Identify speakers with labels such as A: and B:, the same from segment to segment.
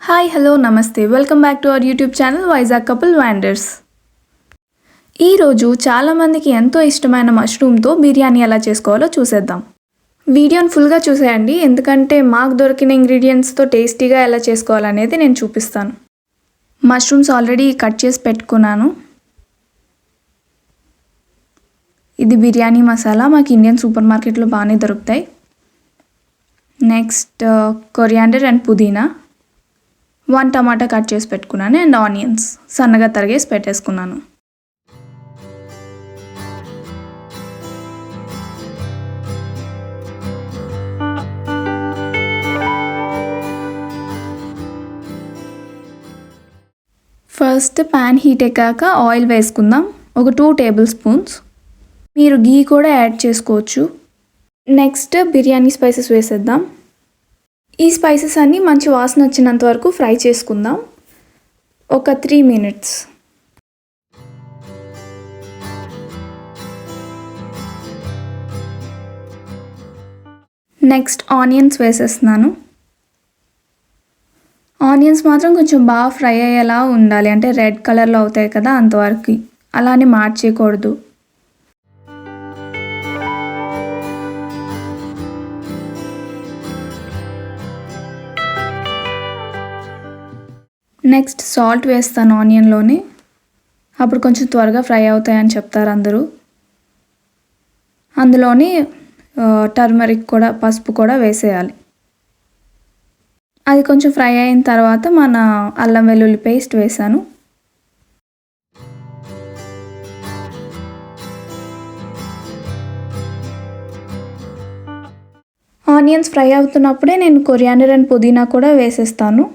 A: Hi hello నమస్తే welcome back to our YouTube channel Vizag couple wonders. ఈరోజు చాలామందికి ఎంతో ఇష్టమైన మష్రూమ్తో బిర్యానీ ఎలా చేసుకోవాలో చూసేద్దాం. వీడియోని ఫుల్గా చూసేయండి, ఎందుకంటే మాకు దొరికిన ఇంగ్రీడియంట్స్తో టేస్టీగా ఎలా చేసుకోవాలనేది నేను చూపిస్తాను. మష్రూమ్స్ ఆల్రెడీ కట్ చేసి పెట్టుకున్నాను. ఇది బిర్యానీ మసాలా, మాకు ఇండియన్ సూపర్ మార్కెట్లో బాగానే దొరుకుతాయి. నెక్స్ట్ కొరియాండర్ అండ్ పుదీనా, 1 టమాటా కట్ చేసి పెట్టుకున్నాను అండ్ ఆనియన్స్ సన్నగా తరిగేసి పెట్టేసుకున్నాను. ఫస్ట్ ప్యాన్ హీట్ ఎక్కాక ఆయిల్ వేసుకుందాం, ఒక 2 టేబుల్ స్పూన్స్. మీరు గీ కూడా యాడ్ చేసుకోవచ్చు. నెక్స్ట్ బిర్యానీ స్పైసెస్ వేసేద్దాం. ఈ స్పైసెస్ అన్నీ మంచి వాసన వచ్చినంత వరకు ఫ్రై చేసుకుందాం, ఒక 3 మినిట్స్. నెక్స్ట్ ఆనియన్స్ వేసేస్తున్నాను. ఆనియన్స్ మాత్రం కొంచెం బాగా ఫ్రై అయ్యేలా ఉండాలి, అంటే రెడ్ కలర్లో అవుతాయి కదా అంతవరకు, అలానే మార్చేయకూడదు. నెక్స్ట్ సాల్ట్ వేస్తాను ఆనియన్లోనే, అప్పుడు కొంచెం త్వరగా ఫ్రై అవుతాయని చెప్తారు అందరూ. అందులోనే టర్మరిక్ కూడా, పసుపు కూడా వేసేయాలి. అది కొంచెం ఫ్రై అయిన తర్వాత మన అల్లం వెల్లుల్లి పేస్ట్ వేసాను. ఆనియన్స్ ఫ్రై అవుతున్నప్పుడే నేను కొరియాండర్ అండ్ పుదీనా కూడా వేసేస్తాను.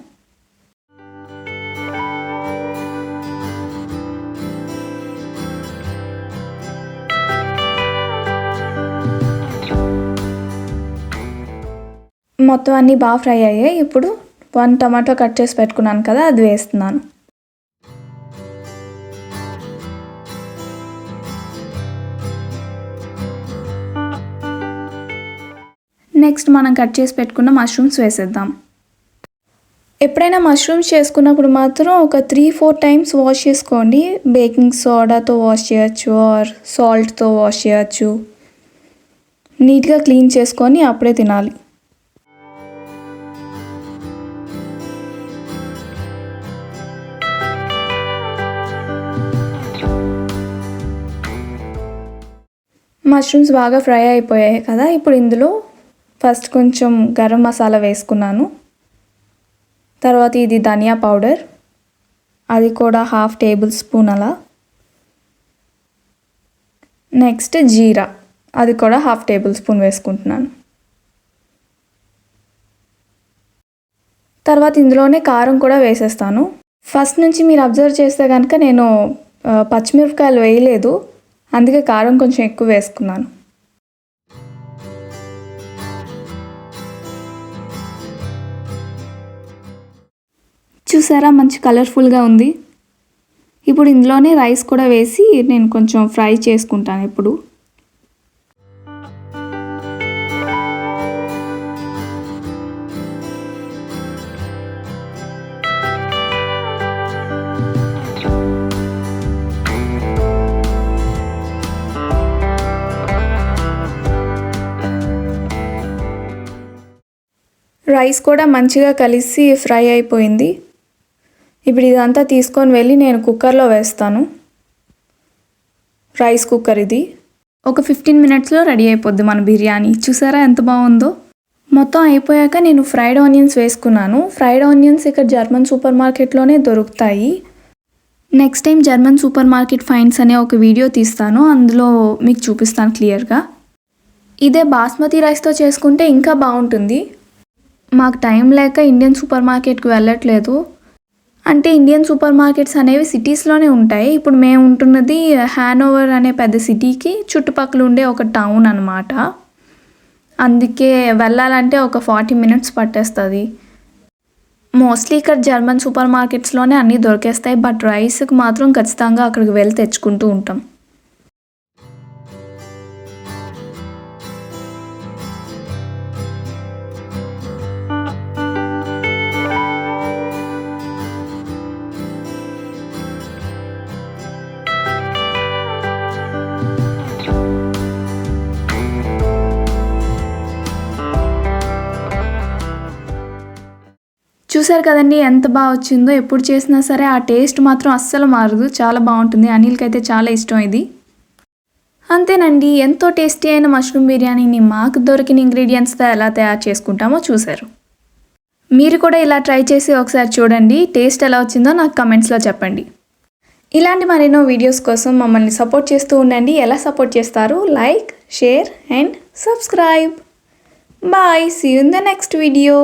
A: మొత్తం అన్నీ బాగా ఫ్రై అయ్యాయి. ఇప్పుడు 1 టమాటో కట్ చేసి పెట్టుకున్నాను కదా, అది వేస్తున్నాను. నెక్స్ట్ మనం కట్ చేసి పెట్టుకున్న మష్రూమ్స్ వేసేద్దాం. ఎప్పుడైనా మష్రూమ్స్ చేసుకున్నప్పుడు మాత్రం ఒక 3-4 టైమ్స్ వాష్ చేసుకోండి. బేకింగ్ సోడాతో వాష్ చేయొచ్చు ఆర్ సాల్ట్తో వాష్ చేయొచ్చు. నీట్గా క్లీన్ చేసుకొని అప్పుడే తినాలి. మష్రూమ్స్ బాగా ఫ్రై అయిపోయాయి కదా, ఇప్పుడు ఇందులో ఫస్ట్ కొంచెం గరం మసాలా వేసుకున్నాను. తర్వాత ఇది ధనియా పౌడర్, అది కూడా 1/2 టేబుల్ స్పూన్ అలా. నెక్స్ట్ జీరా, అది కూడా 1/2 టేబుల్ స్పూన్ వేసుకుంటున్నాను. తర్వాత ఇందులోనే కారం కూడా వేసేస్తాను. ఫస్ట్ నుంచి మీరు అబ్జర్వ్ చేస్తే కనుక నేను పచ్చిమిరపకాయలు వేయలేదు, అందుకే కారం కొంచెం ఎక్కువ వేసుకున్నాను. చూసారా, మంచి కలర్ఫుల్గా ఉంది. ఇప్పుడు ఇందులోనే రైస్ కూడా వేసి నేను కొంచెం ఫ్రై చేసుకుంటాను. ఇప్పుడు రైస్ కూడా మంచిగా కలిసి ఫ్రై అయిపోయింది. ఇప్పుడు ఇదంతా తీసుకొని వెళ్ళి నేను కుక్కర్లో వేస్తాను. రైస్ కుక్కర్ ఇది. ఒక 15 మినిట్స్లో రెడీ అయిపోద్ది మన బిర్యానీ. చూసారా ఎంత బాగుందో. మొత్తం అయిపోయాక నేను ఫ్రైడ్ ఆనియన్స్ వేసుకున్నాను. ఫ్రైడ్ ఆనియన్స్ ఇక్కడ జర్మన్ సూపర్ మార్కెట్లోనే దొరుకుతాయి. Next time German super market finds అనే ఒక వీడియో తీస్తాను, అందులో మీకు చూపిస్తాను క్లియర్గా. ఇదే బాస్మతి రైస్తో చేసుకుంటే ఇంకా బాగుంటుంది. మాకు టైం లేక ఇండియన్ సూపర్ మార్కెట్కి వెళ్ళట్లేదు. అంటే ఇండియన్ సూపర్ మార్కెట్స్ అనేవి సిటీస్లోనే ఉంటాయి. ఇప్పుడు మేము ఉంటున్నది హ్యానోవర్ అనే పెద్ద సిటీకి చుట్టుపక్కల ఉండే ఒక టౌన్ అన్నమాట. అందుకే వెళ్ళాలంటే ఒక 40 మినిట్స్ పట్టేస్తుంది. మోస్ట్లీ ఇక్కడ జర్మన్ సూపర్ మార్కెట్స్లోనే అన్నీ దొరికేస్తాయి, బట్ రైస్కి మాత్రం ఖచ్చితంగా అక్కడికి వెళ్ళి తెచ్చుకుంటూ ఉంటాం. చూసారు కదండి ఎంత బాగా వచ్చిందో. ఎప్పుడు చేసినా సరే ఆ టేస్ట్ మాత్రం అస్సలు మారదు. చాలా బాగుంటుంది. అనిల్కి అయితే చాలా ఇష్టం ఇది. అంతేనండి, ఎంతో టేస్టీ అయిన మష్రూమ్ బిర్యానీని మాకు దొరికిన ఇంగ్రీడియంట్స్తో ఎలా తయారు చేసుకుంటామో చూసారు. మీరు కూడా ఇలా ట్రై చేసి ఒకసారి చూడండి. టేస్ట్ ఎలా వచ్చిందో నాకు కమెంట్స్లో చెప్పండి. ఇలాంటి మరెన్నో వీడియోస్ కోసం మమ్మల్ని సపోర్ట్ చేస్తూ ఉండండి. ఎలా సపోర్ట్ చేస్తారు? Like, share and subscribe. Bye, see you in the next video.